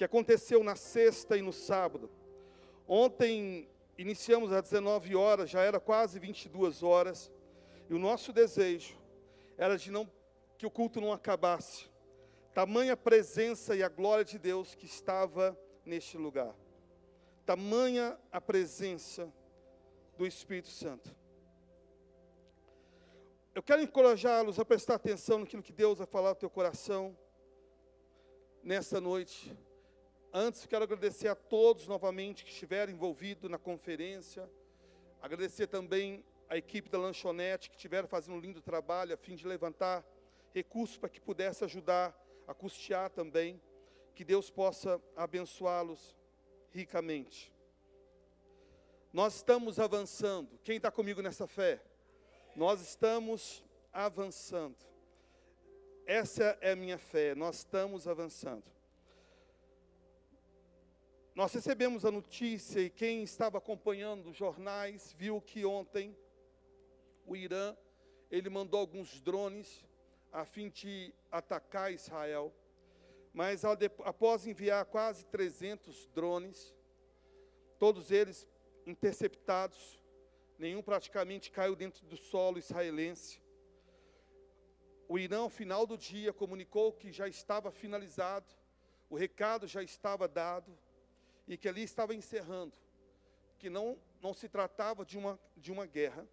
que aconteceu na sexta e no sábado. Ontem iniciamos às 19 horas, já era quase 22 horas, e o nosso desejo era que o culto não acabasse. Tamanha presença e a glória de Deus que estava neste lugar. Tamanha a presença do Espírito Santo. Eu quero encorajá-los a prestar atenção naquilo que Deus vai falar no teu coração nessa noite. Antes, quero agradecer a todos novamente que estiveram envolvidos na conferência. Agradecer também a equipe da lanchonete que estiveram fazendo um lindo trabalho a fim de levantar recursos para que pudesse ajudar a custear também. Que Deus possa abençoá-los ricamente. Nós estamos avançando. Quem está comigo nessa fé? Nós estamos avançando. Essa é a minha fé. Nós estamos avançando. Nós recebemos a notícia, e quem estava acompanhando os jornais viu que ontem o Irã, ele mandou alguns drones a fim de atacar Israel. Mas após enviar quase 300 drones, todos eles interceptados, nenhum praticamente caiu dentro do solo israelense. O Irã, ao final do dia, comunicou que já estava finalizado, o recado já estava dado, e que ali estava encerrando, que não se tratava de uma guerra,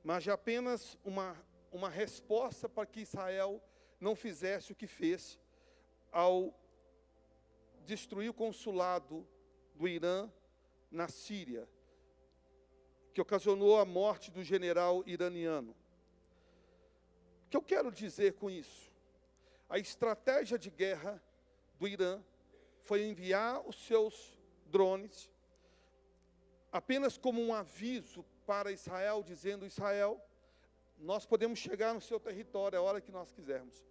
mas de apenas uma resposta para que Israel não fizesse o que fez ao destruir o consulado do Irã na Síria, que ocasionou a morte do general iraniano. O que eu quero dizer com isso? A estratégia de guerra do Irã foi enviar os seus drones apenas como um aviso para Israel, dizendo: Israel, nós podemos chegar no seu território a hora que nós quisermos.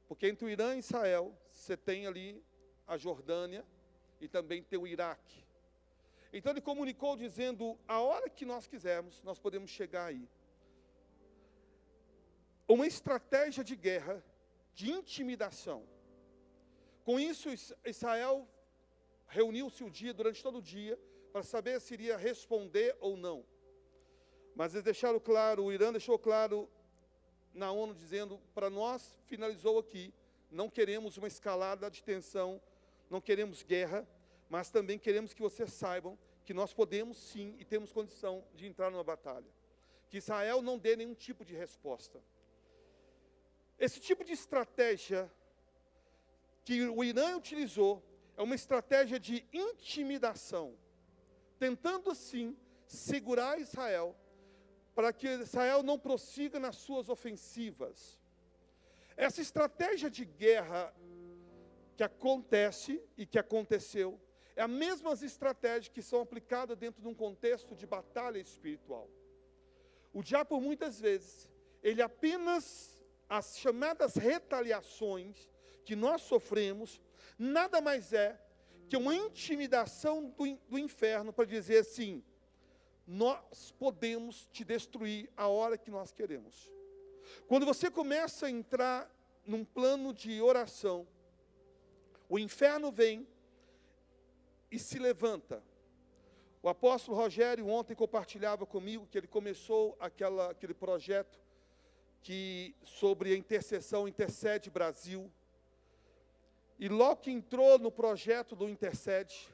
Porque entre o Irã e Israel, você tem ali a Jordânia e também tem o Iraque. Então ele comunicou dizendo: a hora que nós quisermos, nós podemos chegar aí. Uma estratégia de guerra, de intimidação. Com isso, Israel reuniu-se durante todo o dia, para saber se iria responder ou não. Mas eles deixaram claro, o Irã deixou claro na ONU, dizendo: para nós, finalizou aqui, não queremos uma escalada de tensão, não queremos guerra, mas também queremos que vocês saibam que nós podemos sim, e temos condição de entrar numa batalha. Que Israel não dê nenhum tipo de resposta. Esse tipo de estratégia que o Irã utilizou, é uma estratégia de intimidação, tentando assim segurar Israel, para que Israel não prossiga nas suas ofensivas. Essa estratégia de guerra que acontece e que aconteceu, é a mesma estratégia que são aplicadas dentro de um contexto de batalha espiritual. O diabo, muitas vezes, ele apenas, as chamadas retaliações que nós sofremos, nada mais é que uma intimidação do inferno para dizer assim: nós podemos te destruir a hora que nós queremos. Quando você começa a entrar num plano de oração, o inferno vem e se levanta. O apóstolo Rogério ontem compartilhava comigo que ele começou aquele projeto sobre a intercessão, Intercede Brasil. E logo que entrou no projeto do Intercede,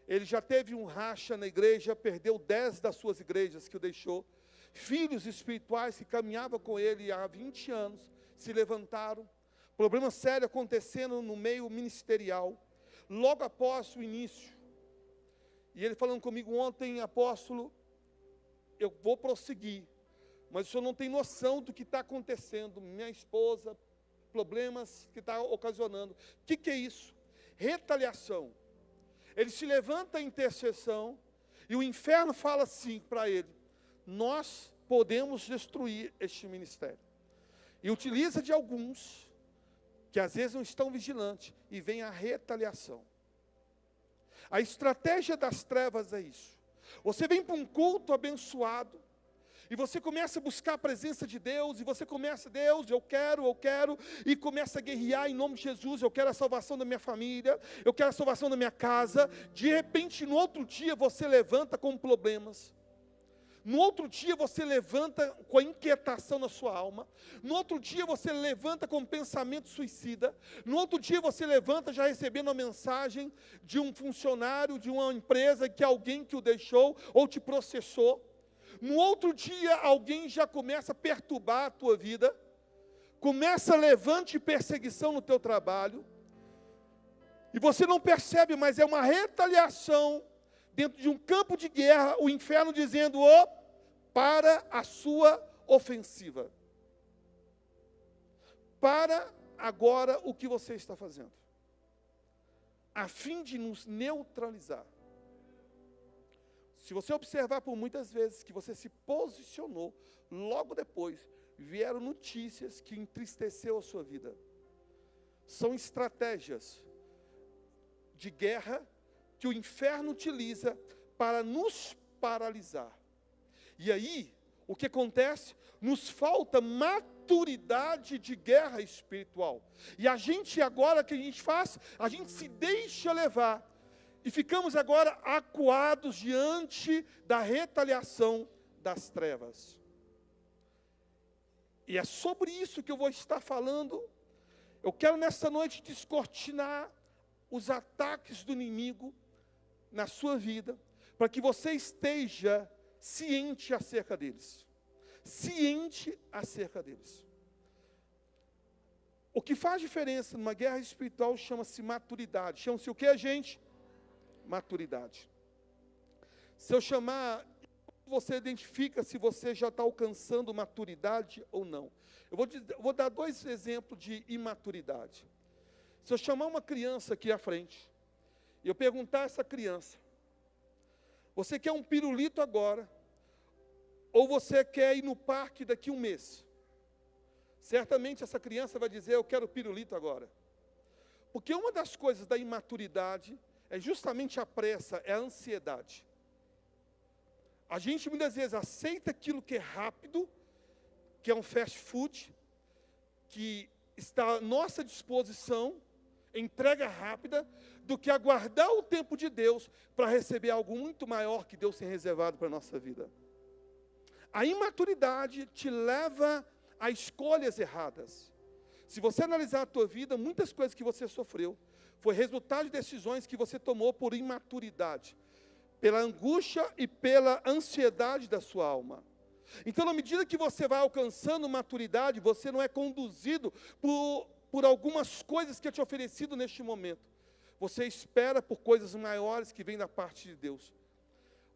ele já teve um racha na igreja, perdeu 10 das suas igrejas que o deixou. Filhos espirituais que caminhavam com ele há 20 anos, se levantaram. Problema sério acontecendo no meio ministerial, logo após o início. E ele falando comigo ontem: apóstolo, eu vou prosseguir, mas o senhor não tem noção do que está acontecendo. Minha esposa, problemas que está ocasionando. O que é isso? Retaliação. Ele se levanta a intercessão, e o inferno fala assim para ele: nós podemos destruir este ministério. E utiliza de alguns, que às vezes não estão vigilantes, e vem a retaliação. A estratégia das trevas é isso. Você vem para um culto abençoado, E você começa a buscar a presença de Deus, e você começa, Deus, eu quero, e começa a guerrear em nome de Jesus, eu quero a salvação da minha família, eu quero a salvação da minha casa. De repente, no outro dia, você levanta com problemas. No outro dia você levanta com a inquietação na sua alma. No outro dia você levanta com pensamento suicida. No outro dia você levanta já recebendo uma mensagem de um funcionário, de uma empresa, que alguém que o deixou ou te processou. No outro dia alguém já começa a perturbar a tua vida. Começa levante e perseguição no teu trabalho. E você não percebe, mas é uma retaliação dentro de um campo de guerra, o inferno dizendo, para a sua ofensiva. Para agora o que você está fazendo. A fim de nos neutralizar. Se você observar por muitas vezes que você se posicionou, logo depois vieram notícias que entristeceu a sua vida. São estratégias de guerra que o inferno utiliza para nos paralisar. E aí, o que acontece? Nos falta maturidade de guerra espiritual. E a gente agora, o que a gente faz? A gente se deixa levar. E ficamos agora acuados diante da retaliação das trevas. E é sobre isso que eu vou estar falando. Eu quero nessa noite descortinar os ataques do inimigo na sua vida, para que você esteja ciente acerca deles. Ciente acerca deles. O que faz diferença numa guerra espiritual chama-se maturidade. Chama-se o que, gente? Maturidade. Se eu chamar, você identifica se você já está alcançando maturidade ou não. Eu vou dar 2 exemplos de imaturidade. Se eu chamar uma criança aqui à frente, e eu perguntar a essa criança, você quer um pirulito agora, ou você quer ir no parque daqui a um mês? Certamente essa criança vai dizer, eu quero pirulito agora. Porque uma das coisas da imaturidade é justamente a pressa, é a ansiedade. A gente muitas vezes aceita aquilo que é rápido, que é um fast food, que está à nossa disposição, entrega rápida, do que aguardar o tempo de Deus para receber algo muito maior que Deus tem reservado para a nossa vida. A imaturidade te leva a escolhas erradas. Se você analisar a tua vida, muitas coisas que você sofreu foi resultado de decisões que você tomou por imaturidade, pela angústia e pela ansiedade da sua alma. Então, na medida que você vai alcançando maturidade, você não é conduzido por algumas coisas que é te oferecido neste momento. Você espera por coisas maiores que vêm da parte de Deus.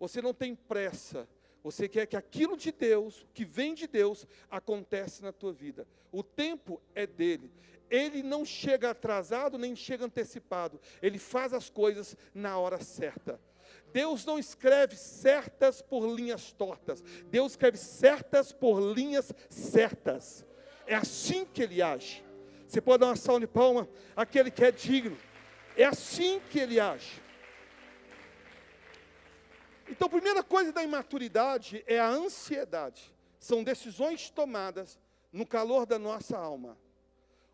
Você não tem pressa. Você quer que aquilo de Deus, que vem de Deus, acontece na tua vida. O tempo é dele. Ele não chega atrasado, nem chega antecipado. Ele faz as coisas na hora certa. Deus não escreve certas por linhas tortas. Deus escreve certas por linhas certas. É assim que ele age. Você pode dar uma salva de palma? Aquele que é digno. É assim que ele age. Então, a primeira coisa da imaturidade é a ansiedade. São decisões tomadas no calor da nossa alma.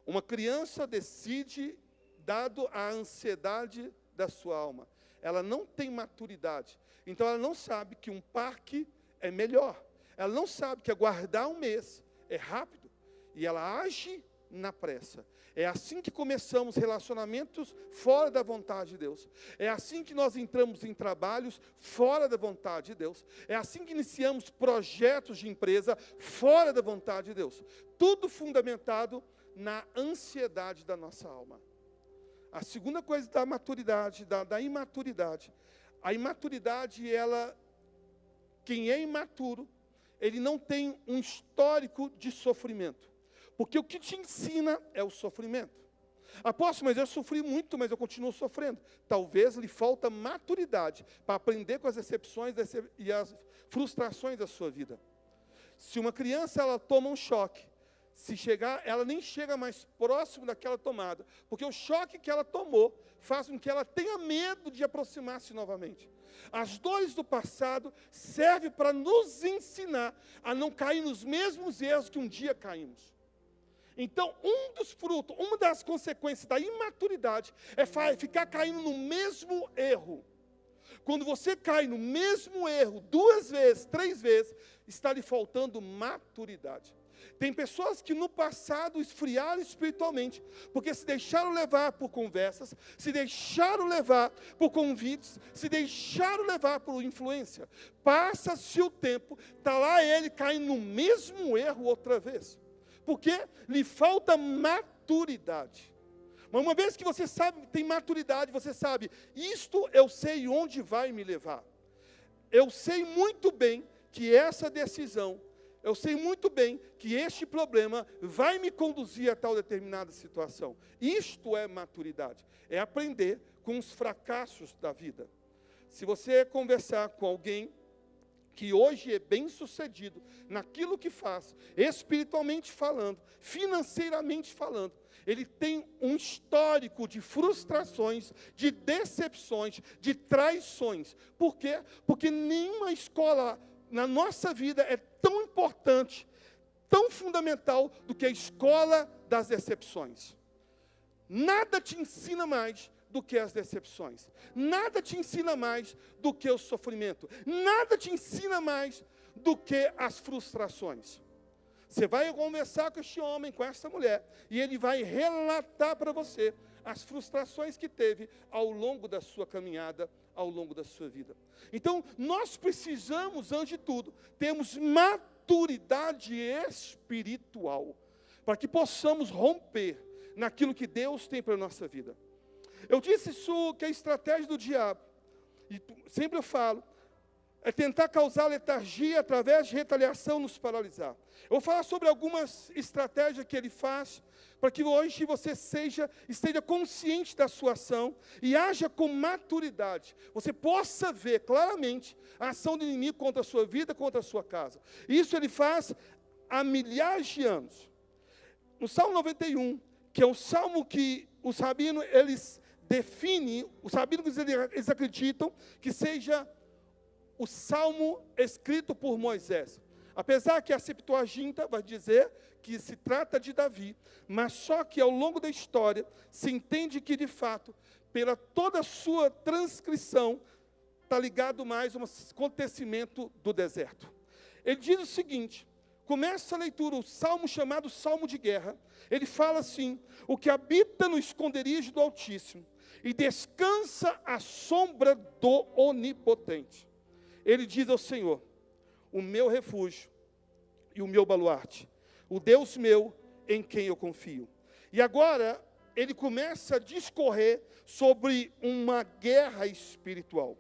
Uma criança decide dado a ansiedade da sua alma. Ela não tem maturidade. Então, ela não sabe que um parque é melhor. Ela não sabe que aguardar um mês é rápido. E ela age na pressa. É assim que começamos relacionamentos fora da vontade de Deus. É assim que nós entramos em trabalhos fora da vontade de Deus. É assim que iniciamos projetos de empresa fora da vontade de Deus. Tudo fundamentado na ansiedade da nossa alma. A segunda coisa da maturidade, da imaturidade. A imaturidade, quem é imaturo, ele não tem um histórico de sofrimento. Porque o que te ensina é o sofrimento. Apóstolo, mas eu sofri muito, mas eu continuo sofrendo. Talvez lhe falta maturidade para aprender com as decepções e as frustrações da sua vida. Se uma criança ela toma um choque, se chegar, ela nem chega mais próximo daquela tomada, porque o choque que ela tomou faz com que ela tenha medo de aproximar-se novamente. As dores do passado servem para nos ensinar a não cair nos mesmos erros que um dia caímos. Então, um dos frutos, uma das consequências da imaturidade é ficar caindo no mesmo erro. Quando você cai no mesmo erro 2 vezes, 3 vezes, está lhe faltando maturidade. Tem pessoas que no passado esfriaram espiritualmente, porque se deixaram levar por conversas, se deixaram levar por convites, se deixaram levar por influência. Passa-se o tempo, está lá ele caindo no mesmo erro outra vez. Porque lhe falta maturidade. Mas uma vez que você sabe, tem maturidade, você sabe, isto eu sei onde vai me levar. Eu sei muito bem que essa decisão, eu sei muito bem que este problema vai me conduzir a tal determinada situação. Isto é maturidade, é aprender com os fracassos da vida. Se você conversar com alguém que hoje é bem sucedido naquilo que faz, espiritualmente falando, financeiramente falando, ele tem um histórico de frustrações, de decepções, de traições. Por quê? Porque nenhuma escola na nossa vida é tão importante, tão fundamental do que a escola das decepções. Nada te ensina mais do que as decepções. Nada te ensina mais do que o sofrimento. Nada te ensina mais do que as frustrações. Você vai conversar com este homem, com essa mulher, e ele vai relatar para você as frustrações que teve ao longo da sua caminhada, ao longo da sua vida. Então, nós precisamos, antes de tudo, termos maturidade espiritual, para que possamos romper naquilo que Deus tem para a nossa vida. Eu disse isso, que a estratégia do diabo, e sempre eu falo, é tentar causar letargia através de retaliação, nos paralisar. Eu vou falar sobre algumas estratégias que ele faz, para que hoje você esteja consciente da sua ação e haja com maturidade. Você possa ver claramente a ação do inimigo contra a sua vida, contra a sua casa. Isso ele faz há milhares de anos. No Salmo 91, que é um salmo que os rabinos, eles definem, os rabinos, eles acreditam que seja o salmo escrito por Moisés. Apesar que a Septuaginta vai dizer que se trata de Davi, mas só que ao longo da história se entende que, de fato, pela toda a sua transcrição, está ligado mais a um acontecimento do deserto. Ele diz o seguinte, começa a leitura, o salmo chamado Salmo de Guerra, ele fala assim, o que habita no esconderijo do Altíssimo, e descansa à sombra do Onipotente. Ele diz ao Senhor, o meu refúgio e o meu baluarte, o Deus meu em quem eu confio. E agora ele começa a discorrer sobre uma guerra espiritual.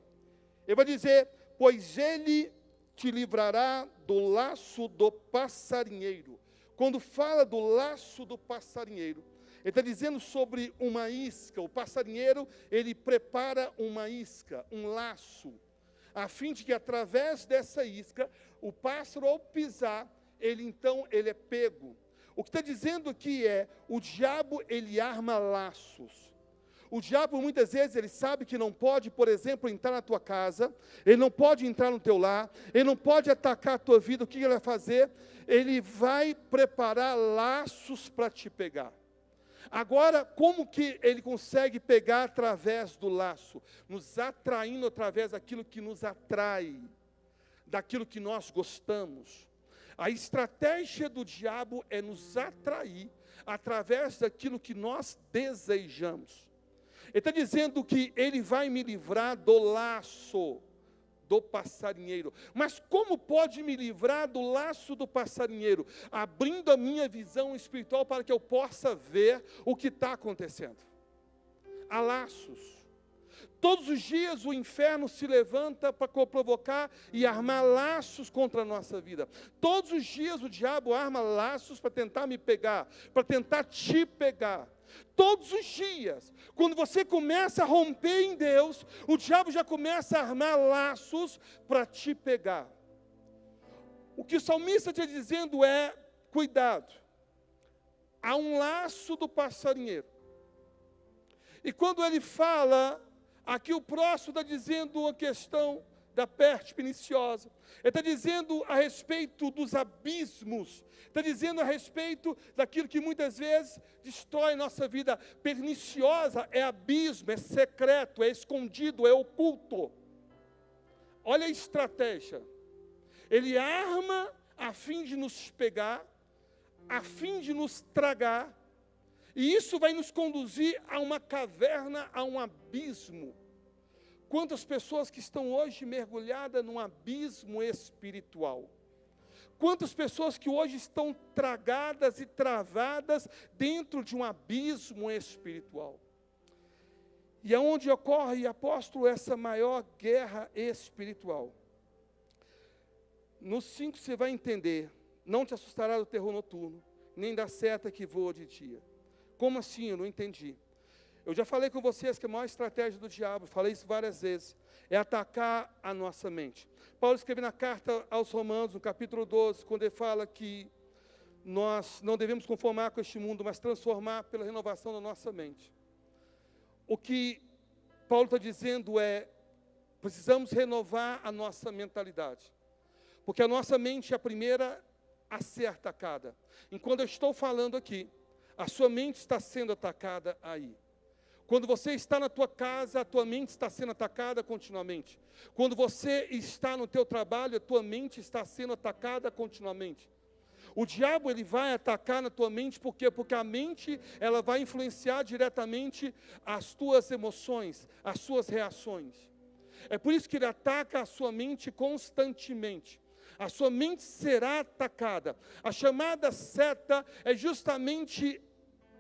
Ele vai dizer, pois ele te livrará do laço do passarinheiro. Quando fala do laço do passarinheiro, ele está dizendo sobre uma isca. O passarinheiro, ele prepara uma isca, um laço, a fim de que através dessa isca, o pássaro ao pisar, ele é pego. O que está dizendo aqui é, o diabo ele arma laços. O diabo muitas vezes ele sabe que não pode, por exemplo, entrar na tua casa, ele não pode entrar no teu lar, ele não pode atacar a tua vida. O que ele vai fazer? Ele vai preparar laços para te pegar. Agora, como que ele consegue pegar através do laço? Nos atraindo através daquilo que nos atrai, daquilo que nós gostamos. A estratégia do diabo é nos atrair através daquilo que nós desejamos. Ele está dizendo que ele vai me livrar do laço do passarinheiro. Mas como pode me livrar do laço do passarinheiro? Abrindo a minha visão espiritual para que eu possa ver o que está acontecendo. Há laços. Todos os dias o inferno se levanta para provocar e armar laços contra a nossa vida. Todos os dias o diabo arma laços para tentar me pegar, para tentar te pegar. Todos os dias, quando você começa a romper em Deus, o diabo já começa a armar laços para te pegar. O que o salmista está dizendo é, cuidado, há um laço do passarinheiro. E quando ele fala, aqui o próximo está dizendo uma questão da peste perniciosa. Ele está dizendo a respeito dos abismos. Está dizendo a respeito daquilo que muitas vezes destrói nossa vida. Perniciosa é abismo, é secreto, é escondido, é oculto. Olha a estratégia. Ele arma a fim de nos pegar, a fim de nos tragar. E isso vai nos conduzir a uma caverna, a um abismo. Quantas pessoas que estão hoje mergulhadas num abismo espiritual. Quantas pessoas que hoje estão tragadas e travadas dentro de um abismo espiritual. E é onde ocorre, apóstolo, essa maior guerra espiritual. No 5 você vai entender, não te assustará do terror noturno, nem da seta que voa de dia. Como assim? Eu não entendi. Eu já falei com vocês que a maior estratégia do diabo, falei isso várias vezes, é atacar a nossa mente. Paulo escreve na carta aos Romanos, no capítulo 12, quando ele fala que nós não devemos conformar com este mundo, mas transformar pela renovação da nossa mente. O que Paulo está dizendo é, precisamos renovar a nossa mentalidade. Porque a nossa mente é a primeira a ser atacada. Enquanto eu estou falando aqui, a sua mente está sendo atacada aí. Quando você está na tua casa, a tua mente está sendo atacada continuamente. Quando você está no teu trabalho, a tua mente está sendo atacada continuamente. O diabo, ele vai atacar na tua mente, por quê? Porque a mente, ela vai influenciar diretamente as tuas emoções, as suas reações. É por isso que ele ataca a sua mente constantemente. A sua mente será atacada. A chamada seta é justamente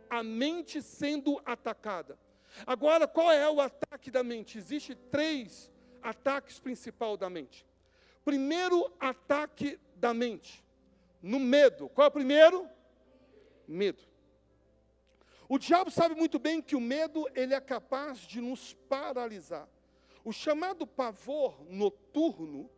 a mente sendo atacada. Agora, qual é o ataque da mente? Existem 3 ataques principais da mente. Primeiro ataque da mente, no medo. Qual é o primeiro? Medo. O diabo sabe muito bem que o medo, ele é capaz de nos paralisar. O chamado pavor noturno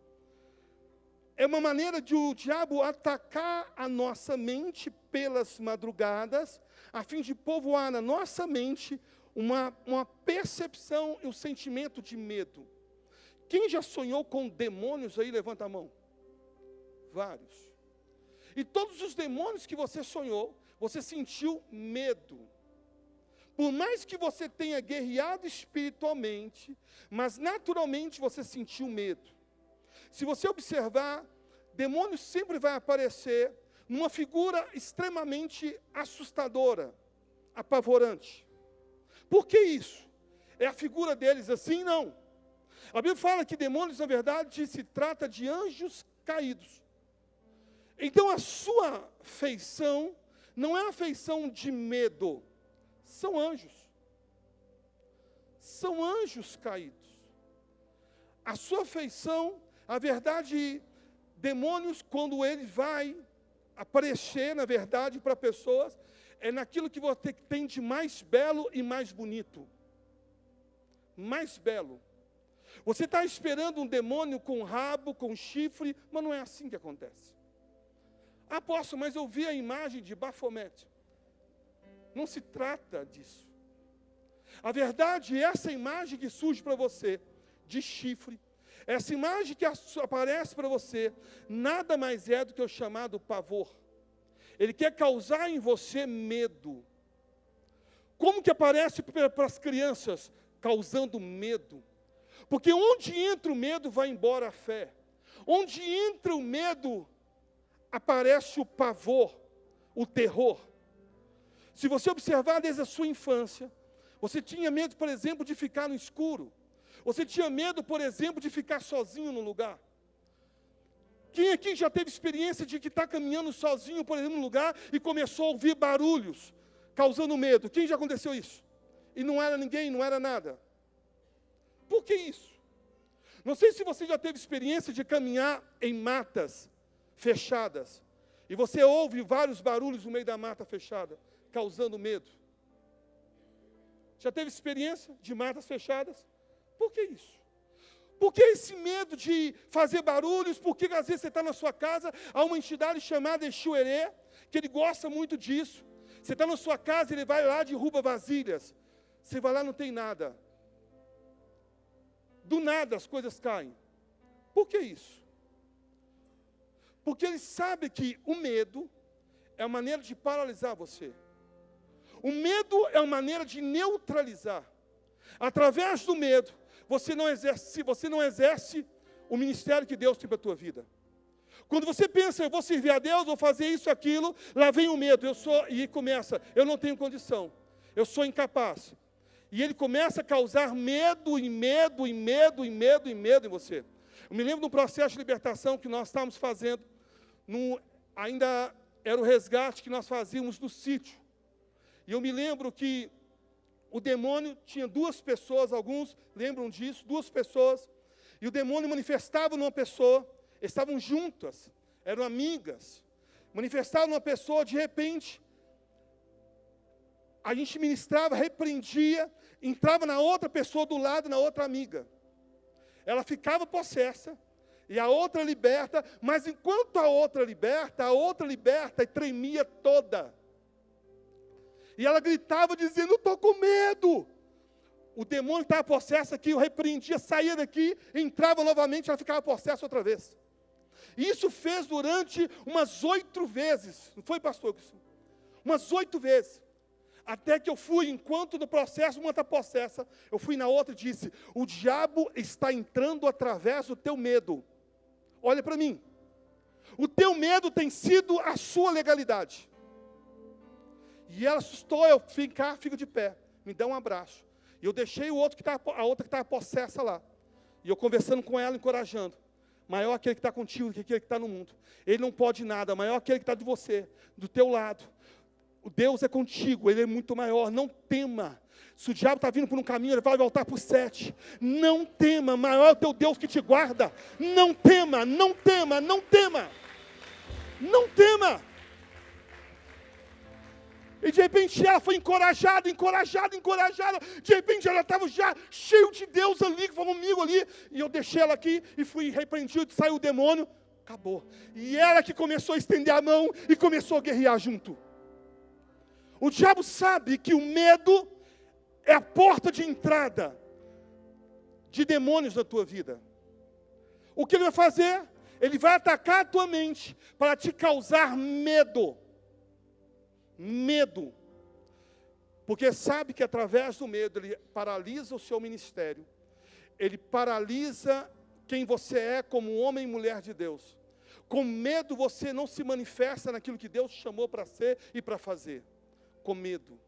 é uma maneira de o diabo atacar a nossa mente pelas madrugadas, a fim de povoar na nossa mente uma percepção e um sentimento de medo. Quem já sonhou com demônios aí, levanta a mão. Vários. E todos os demônios que você sonhou, você sentiu medo. Por mais que você tenha guerreado espiritualmente, mas naturalmente você sentiu medo. Se você observar, demônio sempre vai aparecer numa figura extremamente assustadora, apavorante. Por que isso? É a figura deles assim? Não. A Bíblia fala que demônios, na verdade, se trata de anjos caídos. Então, a sua feição não é a feição de medo. São anjos. São anjos caídos. A sua feição, a verdade, demônios, quando ele vai aparecer, na verdade, para pessoas, é naquilo que você tem de mais belo e mais bonito. Mais belo. Você está esperando um demônio com rabo, com chifre, mas não é assim que acontece. Apóstolo, mas eu vi a imagem de Bafomete. Não se trata disso. A verdade é essa imagem que surge para você, de chifre, essa imagem que aparece para você, nada mais é do que o chamado pavor. Ele quer causar em você medo. Como que aparece para as crianças? Causando medo. Porque onde entra o medo, vai embora a fé. Onde entra o medo, aparece o pavor, o terror. Se você observar desde a sua infância, você tinha medo, por exemplo, de ficar no escuro. Você tinha medo, por exemplo, de ficar sozinho no lugar. Quem aqui já teve experiência de que está caminhando sozinho, por exemplo, no lugar e começou a ouvir barulhos, causando medo? Quem já aconteceu isso? E não era ninguém, não era nada. Por que isso? Não sei se você já teve experiência de caminhar em matas fechadas, e você ouve vários barulhos no meio da mata fechada, causando medo. Já teve experiência de matas fechadas? Por que isso? Por que esse medo de fazer barulhos? Porque às vezes você está na sua casa, há uma entidade chamada Exuerê, que ele gosta muito disso. Você está na sua casa, ele vai lá, derruba vasilhas. Você vai lá, não tem nada. Do nada as coisas caem. Por que isso? Porque ele sabe que o medo é uma maneira de paralisar você. O medo é uma maneira de neutralizar. Através do medo, você não exerce o ministério que Deus tem para a tua vida. Quando você pensa, eu vou servir a Deus, vou fazer isso, aquilo, lá vem o medo, e começa, eu não tenho condição, eu sou incapaz. E ele começa a causar medo em você. Eu me lembro de um processo de libertação que nós estávamos fazendo, ainda era o resgate que nós fazíamos no sítio. E eu me lembro que o demônio tinha 2 pessoas, alguns lembram disso, 2 pessoas, e o demônio manifestava numa pessoa, estavam juntas, eram amigas, manifestavam numa pessoa, de repente, a gente ministrava, repreendia, entrava na outra pessoa do lado, na outra amiga. Ela ficava possessa, e a outra liberta, mas enquanto a outra liberta e tremia toda. E ela gritava dizendo, eu estou com medo. O demônio estava possessa aqui, eu repreendia, saía daqui, entrava novamente, ela ficava possessa outra vez. E isso fez durante umas 8 vezes. Não foi, pastor? Umas 8 vezes. Até que eu fui, enquanto no processo, uma está possessa, eu fui na outra e disse, o diabo está entrando através do teu medo. Olha para mim. O teu medo tem sido a sua legalidade. E ela assustou, eu fico de pé, me dá um abraço. E eu deixei a outra que estava possessa lá. E eu conversando com ela, encorajando. Maior aquele que está contigo do que aquele que está no mundo. Ele não pode nada, maior aquele que está de você, do teu lado. O Deus é contigo, Ele é muito maior, não tema. Se o diabo está vindo por um caminho, ele vai voltar por 7. Não tema, maior é o teu Deus que te guarda. Não tema, não tema, não tema. Não tema. E de repente ela foi encorajada. De repente ela estava já cheio de Deus ali, que falou comigo ali. E eu deixei ela aqui e fui repreendido, saiu o demônio, acabou. E ela que começou a estender a mão e começou a guerrear junto. O diabo sabe que o medo é a porta de entrada de demônios na tua vida. O que ele vai fazer? Ele vai atacar a tua mente para te causar medo. Medo. Porque sabe que através do medo ele paralisa o seu ministério. Ele paralisa quem você é como homem e mulher de Deus. Com medo você não se manifesta naquilo que Deus te chamou para ser e para fazer. Com medo.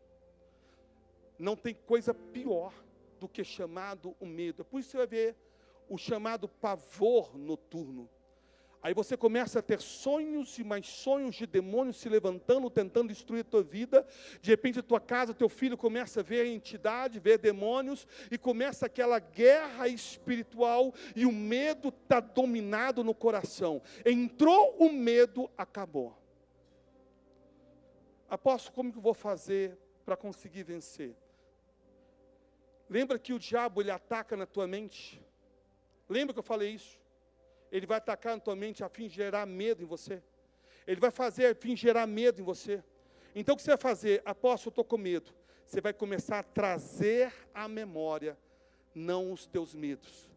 Não tem coisa pior do que chamado o medo. Por isso você vai ver o chamado pavor noturno. Aí você começa a ter sonhos e mais sonhos de demônios se levantando, tentando destruir a tua vida. De repente a tua casa, teu filho começa a ver a entidade, ver demônios, e começa aquela guerra espiritual, e o medo está dominado no coração. Entrou o medo, acabou. Apóstolo, como que eu vou fazer para conseguir vencer? Lembra que o diabo, ele ataca na tua mente? Lembra que eu falei isso? Ele vai atacar na tua mente a fim de gerar medo em você. Ele vai fazer a fim de gerar medo em você. Então o que você vai fazer? Apóstolo, eu estou com medo. Você vai começar a trazer à memória, não os teus medos.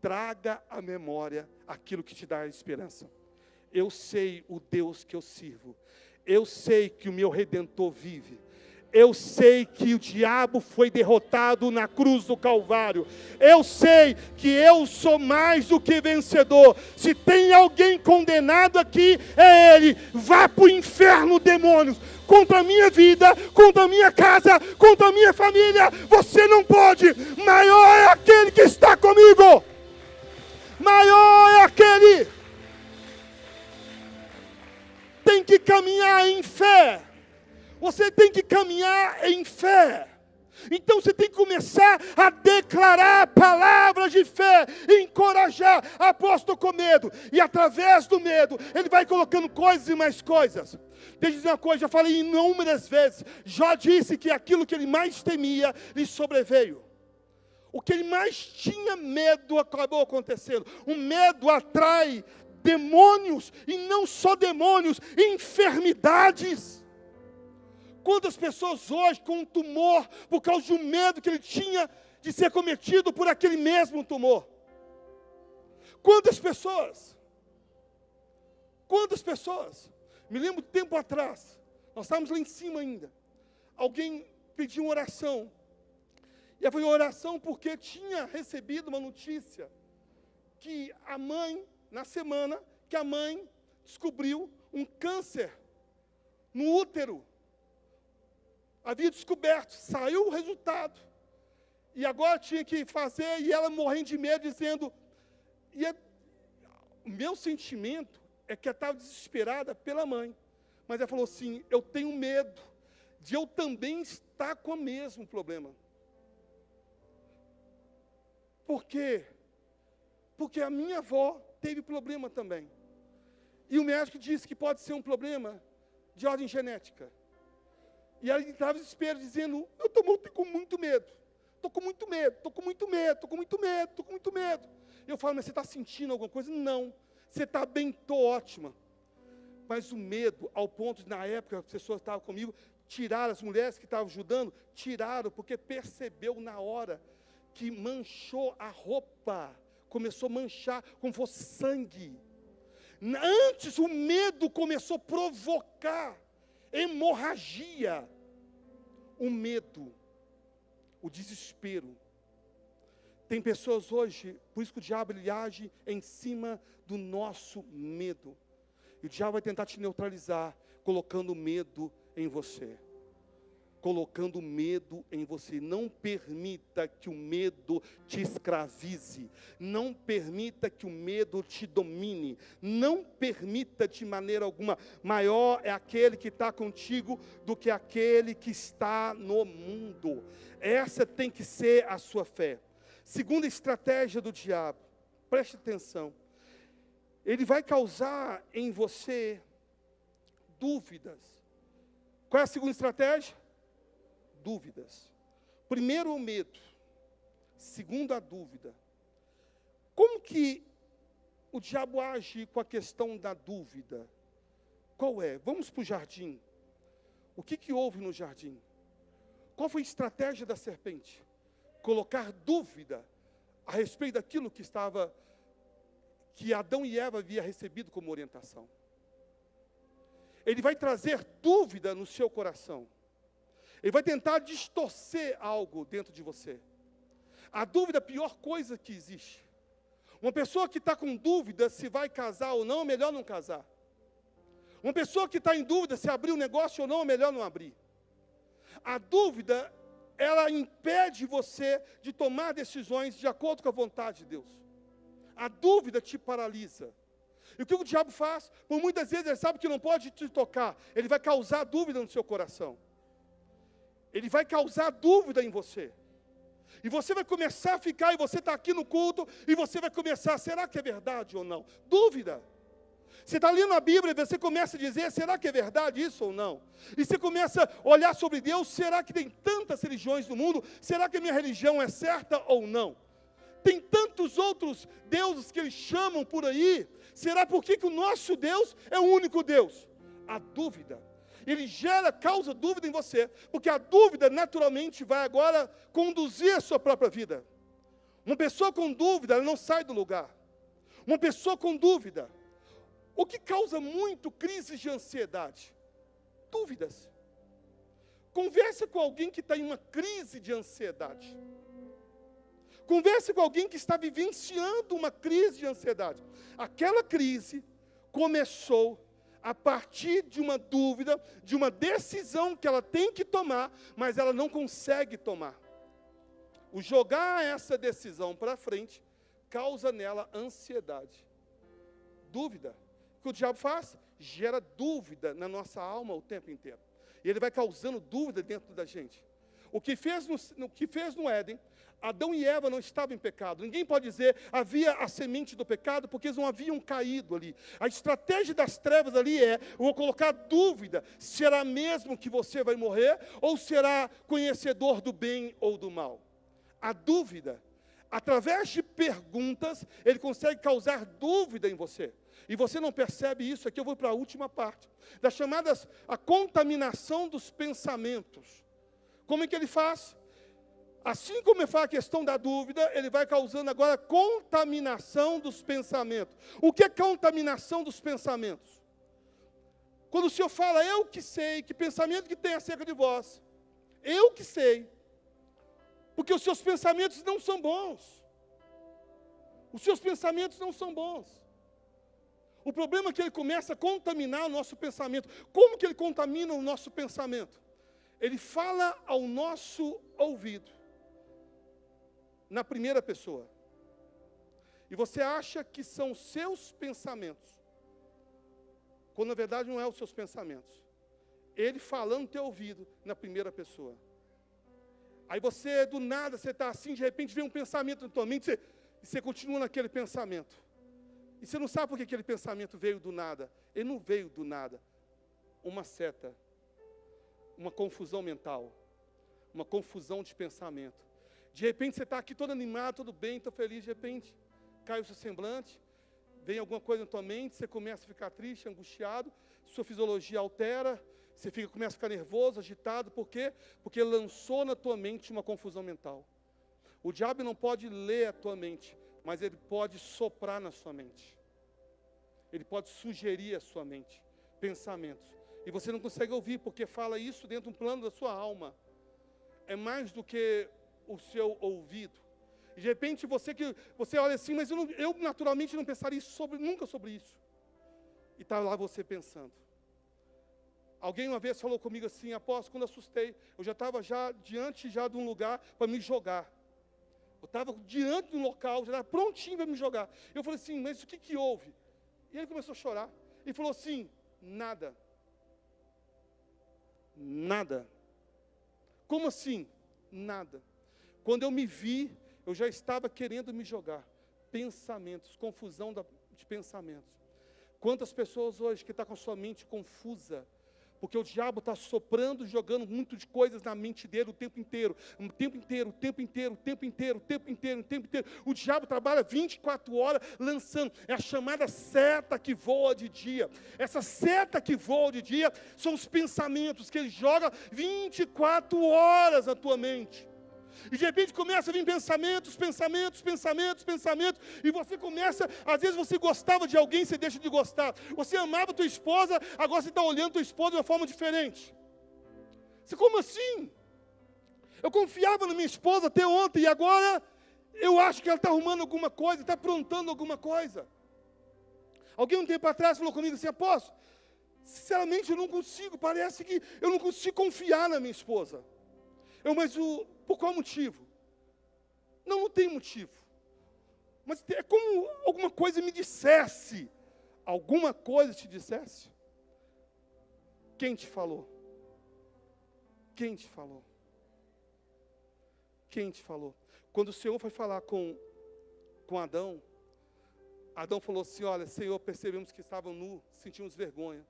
Traga à memória aquilo que te dá esperança. Eu sei o Deus que eu sirvo. Eu sei que o meu Redentor vive. Eu sei que o diabo foi derrotado na cruz do Calvário. Eu sei que eu sou mais do que vencedor. Se tem alguém condenado aqui, é ele. Vá para o inferno, demônios. Contra a minha vida, contra a minha casa, contra a minha família. Você não pode. Maior é aquele que está comigo. Maior é aquele. Tem que caminhar em fé. Você tem que caminhar em fé. Então você tem que começar a declarar palavras de fé, encorajar. Apóstolo, com medo. E através do medo, ele vai colocando coisas e mais coisas. Deixa eu dizer uma coisa, já falei inúmeras vezes. Já disse que aquilo que ele mais temia lhe sobreveio. O que ele mais tinha medo acabou acontecendo. O medo atrai demônios, e não só demônios, enfermidades. Quantas pessoas hoje com um tumor, por causa de um medo que ele tinha de ser cometido por aquele mesmo tumor? Quantas pessoas? Quantas pessoas? Me lembro tempo atrás, nós estávamos lá em cima ainda. Alguém pediu uma oração. E foi uma oração porque tinha recebido uma notícia que a mãe, na semana, que a mãe descobriu um câncer no útero. Havia descoberto, saiu o resultado. E agora tinha que fazer, e ela morrendo de medo, dizendo... O meu sentimento é que ela estava desesperada pela mãe. Mas ela falou assim, eu tenho medo de eu também estar com o mesmo problema. Por quê? Porque a minha avó teve problema também. E o médico disse que pode ser um problema de ordem genética. E ela estava desesperada, dizendo, eu estou com muito medo. Estou com muito medo, estou com muito medo, estou com muito medo, estou com muito medo. Eu falo, mas você está sentindo alguma coisa? Não. Você está bem, estou ótima. Mas o medo, ao ponto de, na época, as pessoas estavam comigo, tiraram, as mulheres que estavam ajudando, tiraram, porque percebeu na hora que manchou a roupa, começou a manchar como fosse sangue. Antes o medo começou a provocar hemorragia. O medo, o desespero. Tem pessoas hoje, por isso que o diabo ele age em cima do nosso medo. E o diabo vai tentar te neutralizar, colocando medo em você. Colocando medo em você. Não permita que o medo te escravize. Não permita que o medo te domine. Não permita de maneira alguma. Maior é aquele que está contigo do que aquele que está no mundo. Essa tem que ser a sua fé. Segunda estratégia do diabo. Preste atenção. Ele vai causar em você dúvidas. Qual é a segunda estratégia? Dúvidas. Primeiro, o medo. Segundo, a dúvida. Como que o diabo age com a questão da dúvida? Qual é? Vamos para o jardim. O que houve no jardim? Qual foi a estratégia da serpente? Colocar dúvida a respeito daquilo que Adão e Eva haviam recebido como orientação. Ele vai trazer dúvida no seu coração. Ele vai tentar distorcer algo dentro de você. A dúvida é a pior coisa que existe. Uma pessoa que está com dúvida se vai casar ou não, é melhor não casar. Uma pessoa que está em dúvida se abrir um negócio ou não, é melhor não abrir. A dúvida, ela impede você de tomar decisões de acordo com a vontade de Deus. A dúvida te paralisa. E o que o diabo faz? Por muitas vezes ele sabe que não pode te tocar. Ele vai causar dúvida no seu coração. Ele vai causar dúvida em você. E você vai começar a ficar, e você está aqui no culto, e você vai começar, será que é verdade ou não? Dúvida. Você está lendo a Bíblia e você começa a dizer, será que é verdade isso ou não? E você começa a olhar sobre Deus, será que tem tantas religiões no mundo? Será que a minha religião é certa ou não? Tem tantos outros deuses que eles chamam por aí. Será por que o nosso Deus é o único Deus? A dúvida. Ele causa dúvida em você, porque a dúvida naturalmente vai agora conduzir a sua própria vida. Uma pessoa com dúvida, ela não sai do lugar. Uma pessoa com dúvida, o que causa muito crises de ansiedade? Dúvidas. Converse com alguém que está em uma crise de ansiedade. Converse com alguém que está vivenciando uma crise de ansiedade. Aquela crise começou a partir de uma dúvida, de uma decisão que ela tem que tomar, mas ela não consegue tomar. O jogar essa decisão para frente causa nela ansiedade. Dúvida. O que o diabo faz? Gera dúvida na nossa alma o tempo inteiro. E ele vai causando dúvida dentro da gente. O que fez no Éden, Adão e Eva não estavam em pecado. Ninguém pode dizer, havia a semente do pecado, porque eles não haviam caído ali. A estratégia das trevas ali eu vou colocar dúvida, será mesmo que você vai morrer, ou será conhecedor do bem ou do mal? A dúvida, através de perguntas, ele consegue causar dúvida em você. E você não percebe isso. Aqui eu vou para a última parte, das chamadas, a contaminação dos pensamentos. Como é que ele faz? Assim como ele faz a questão da dúvida, ele vai causando agora contaminação dos pensamentos. O que é contaminação dos pensamentos? Quando o Senhor fala, eu que sei, que pensamento que tem acerca de vós, eu que sei, porque os seus pensamentos não são bons. Os seus pensamentos não são bons. O problema é que ele começa a contaminar o nosso pensamento. Como que ele contamina o nosso pensamento? Ele fala ao nosso ouvido, na primeira pessoa. E você acha que são os seus pensamentos, quando na verdade não é os seus pensamentos. Ele falando no teu ouvido, na primeira pessoa. Aí você, do nada, você está assim, de repente vem um pensamento na tua mente, e você continua naquele pensamento. E você não sabe por que aquele pensamento veio do nada. Ele não veio do nada. Uma seta, uma confusão mental, uma confusão de pensamento. De repente você está aqui todo animado, todo bem, todo feliz, de repente cai o seu semblante, vem alguma coisa na tua mente, você começa a ficar triste, angustiado, sua fisiologia altera, você começa a ficar nervoso, agitado. Por quê? Porque lançou na tua mente uma confusão mental. O diabo não pode ler a tua mente, mas ele pode soprar na sua mente. Ele pode sugerir a sua mente pensamentos. E você não consegue ouvir, porque fala isso dentro de um plano da sua alma. É mais do que o seu ouvido. E de repente você olha assim, mas eu naturalmente não pensaria nunca sobre isso. E está lá você pensando. Alguém uma vez falou comigo assim, apóstolo, quando eu assustei, eu já estava diante de um lugar para me jogar. Eu estava diante de um local, já estava prontinho para me jogar. Eu falei assim, mas o que houve? E ele começou a chorar. E falou assim, nada. Nada. Como assim? Nada. Quando eu me vi, eu já estava querendo me jogar. Pensamentos, confusão de pensamentos. Quantas pessoas hoje que estão com a sua mente confusa, porque o diabo está soprando, jogando muito de coisas na mente dele o tempo inteiro. O tempo inteiro, o tempo inteiro, o tempo inteiro, o tempo inteiro, o tempo inteiro. O diabo trabalha 24 horas lançando. É a chamada seta que voa de dia. Essa seta que voa de dia são os pensamentos que ele joga 24 horas na tua mente. E de repente começa a vir pensamentos, e você começa, às vezes você gostava de alguém, você deixa de gostar. Você amava tua esposa, agora você está olhando tua esposa de uma forma diferente. Você, como assim? Eu confiava na minha esposa até ontem, e agora eu acho que ela está arrumando alguma coisa, está aprontando alguma coisa. Alguém um tempo atrás falou comigo assim, apóstolo, sinceramente eu não consigo, parece que eu não consigo confiar na minha esposa. Por qual motivo? Não tem motivo. Mas é como alguma coisa me dissesse. Alguma coisa te dissesse? Quem te falou? Quem te falou? Quem te falou? Quando o Senhor foi falar com Adão, Adão falou assim, olha, Senhor, percebemos que estavam nus, sentimos vergonha.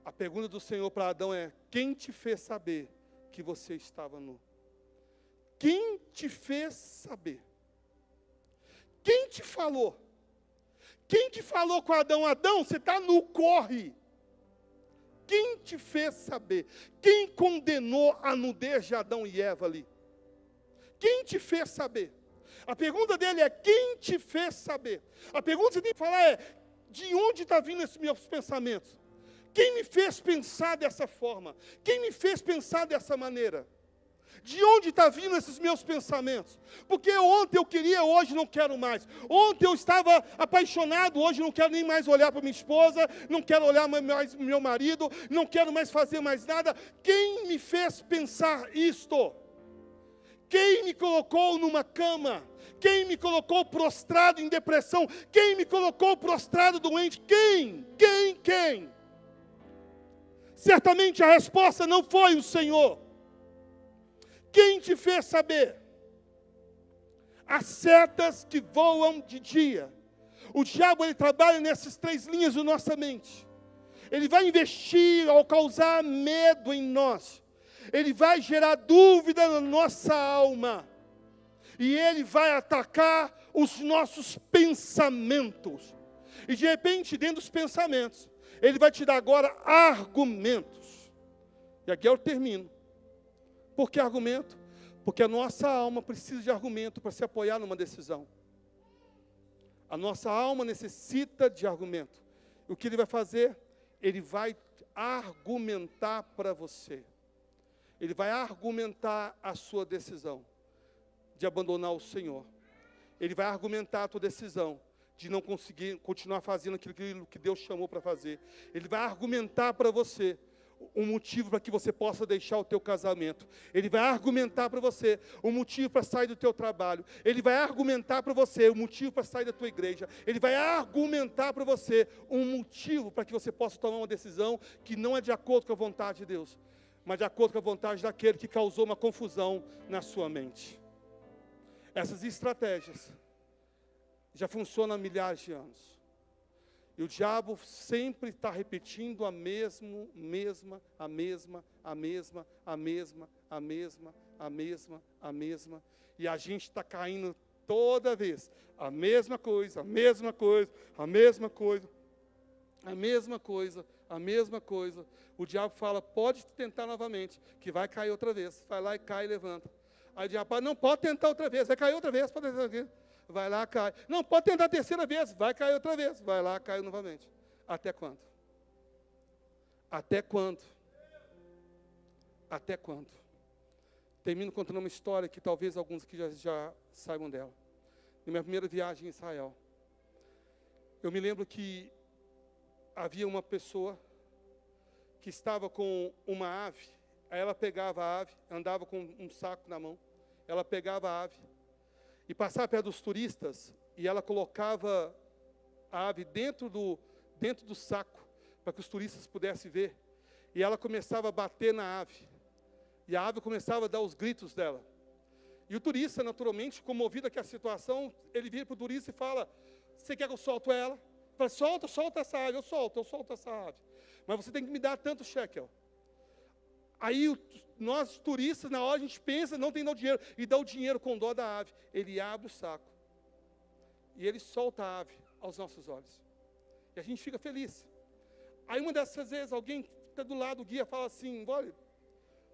A pergunta do Senhor para Adão é, quem te fez saber que você estava nu? Quem te fez saber? Quem te falou? Quem que falou com Adão? Adão, você está nu, corre. Quem te fez saber? Quem condenou a nudez de Adão e Eva ali? Quem te fez saber? A pergunta dele é, quem te fez saber? A pergunta que você tem que falar é, de onde está vindo esses meus pensamentos? Quem me fez pensar dessa forma? Quem me fez pensar dessa maneira? De onde está vindo esses meus pensamentos? Porque ontem eu queria, hoje não quero mais. Ontem eu estava apaixonado, hoje não quero nem mais olhar para minha esposa, não quero olhar mais para meu marido, não quero mais fazer mais nada. Quem me fez pensar isto? Quem me colocou numa cama? Quem me colocou prostrado em depressão? Quem me colocou prostrado doente? Quem? Certamente a resposta não foi o Senhor. Quem te fez saber? As setas que voam de dia. O diabo, ele trabalha nessas 3 linhas da nossa mente. Ele vai investir ao causar medo em nós. Ele vai gerar dúvida na nossa alma. E ele vai atacar os nossos pensamentos. E de repente, dentro dos pensamentos, ele vai te dar agora argumentos. E aqui eu termino. Por que argumento? Porque a nossa alma precisa de argumento para se apoiar numa decisão. A nossa alma necessita de argumento. O que ele vai fazer? Ele vai argumentar para você. Ele vai argumentar a sua decisão de abandonar o Senhor. Ele vai argumentar a tua decisão de não conseguir continuar fazendo aquilo que Deus chamou para fazer. Ele vai argumentar para você um motivo para que você possa deixar o teu casamento. Ele vai argumentar para você um motivo para sair do teu trabalho. Ele vai argumentar para você um motivo para sair da tua igreja. Ele vai argumentar para você um motivo para que você possa tomar uma decisão que não é de acordo com a vontade de Deus, mas de acordo com a vontade daquele que causou uma confusão na sua mente. Essas estratégias já funcionam há milhares de anos. E o diabo sempre está repetindo a mesma. E a gente está caindo toda vez. A mesma coisa. O diabo fala, pode tentar novamente, que vai cair outra vez. Vai lá e cai e levanta. Aí o diabo fala, não, pode tentar outra vez, vai cair outra vez, pode tentar aqui. Vai lá, cai. Não, pode tentar a terceira vez, vai cair outra vez. Vai lá, caiu novamente. Até quando? Até quando? Até quando? Termino contando uma história que talvez alguns aqui já saibam dela. Na minha primeira viagem em Israel, eu me lembro que havia uma pessoa que estava com uma ave. Aí ela pegava a ave, andava com um saco na mão. Ela pegava a ave e passava perto dos turistas, e ela colocava a ave dentro do saco, para que os turistas pudessem ver. E ela começava a bater na ave. E a ave começava a dar os gritos dela. E o turista, naturalmente, comovido com a situação, ele vira para o turista e fala, você quer que eu solte ela? Fala, solta essa ave, eu solto essa ave. Mas você tem que me dar tanto shekel. Aí nós turistas, na hora a gente pensa, não tem dinheiro, e dá o dinheiro com dó da ave. Ele abre o saco. E ele solta a ave aos nossos olhos. E a gente fica feliz. Aí uma dessas vezes, alguém que está do lado do guia fala assim, olha,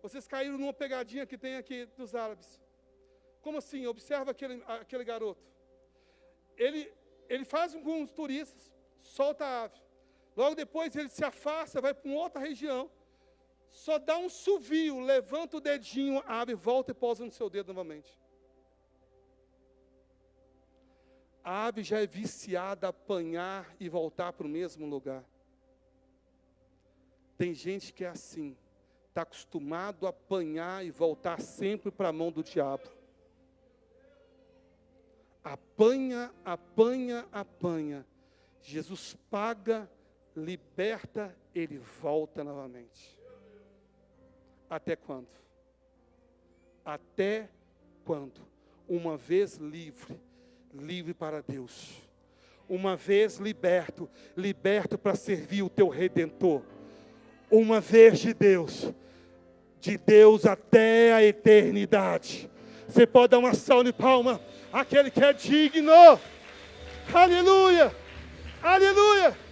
vocês caíram numa pegadinha que tem aqui dos árabes. Como assim? Observa aquele garoto. Ele faz com os turistas, solta a ave. Logo depois ele se afasta, vai para uma outra região. Só dá um suvio, levanta o dedinho, a ave volta e pousa no seu dedo novamente. A ave já é viciada a apanhar e voltar para o mesmo lugar. Tem gente que é assim, está acostumado a apanhar e voltar sempre para a mão do diabo. Apanha. Jesus paga, liberta, ele volta novamente. Até quando? Até quando? Uma vez livre para Deus. Uma vez liberto para servir o teu Redentor. Uma vez de Deus até a eternidade. Você pode dar uma salva de palma, aquele que é digno. Aleluia, aleluia.